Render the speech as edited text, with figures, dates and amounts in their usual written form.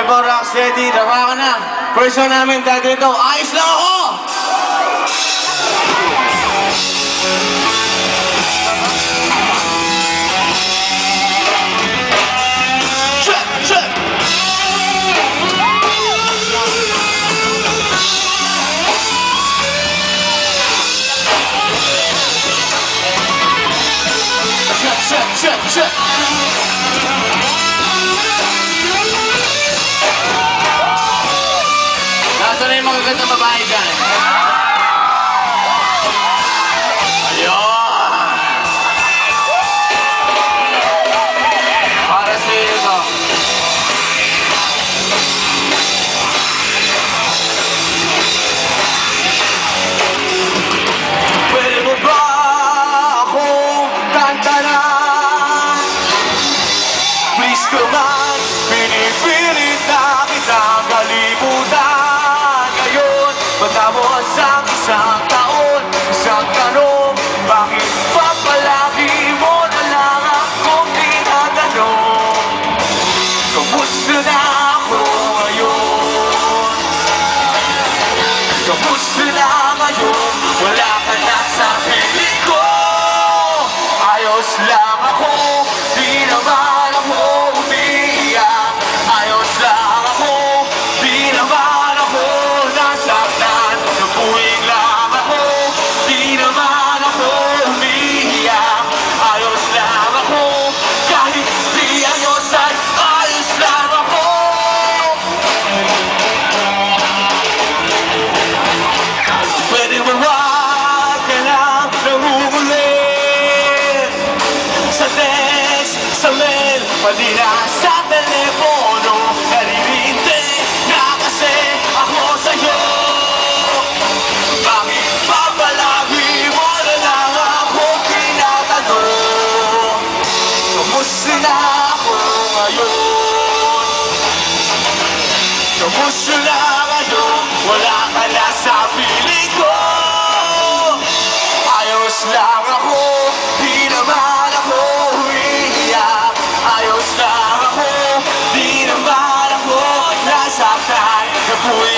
po, Rocksteady, tama ka na. First one namin, dati ito, ayos lang ako! Check, check! Check, check, check! Nasaan na yung mga gandang babae dyan? Ayun! Para sa iyo ito. Pwede mo ba akong tantanan? Please come on, pinipilit na kitang kalimutan. Ngayon, matapos ang isang taon, isang tanong, bakit pa palagi mo na lang akong tinatanong? Kamusta na ako ngayon? Kamusta na ngayon? Wala ka na sa piling ko. Ayos lang ako, di naman ako umiiyak. Ayos lang ako, di naman ako nasaktan. Nabuhing lang ako, di naman ako umiiyak. Ayos lang ako, kahit di ayos ay ayos lang ako. Pwede mo wag ka lang nangungulit sa text, sa mail, pati na sa telepono. Naririntay na kasi ako sa'yo. Bakit pa palagi mo na lang ako tinatanong? Kamusta na ako ngayon? Kamusta na ngayon? Wala ka na sa piling ko. Ayos lang ako, di naman ako umiiyak. Ayos lang ako, di naman ako nasaktan. Nabuhay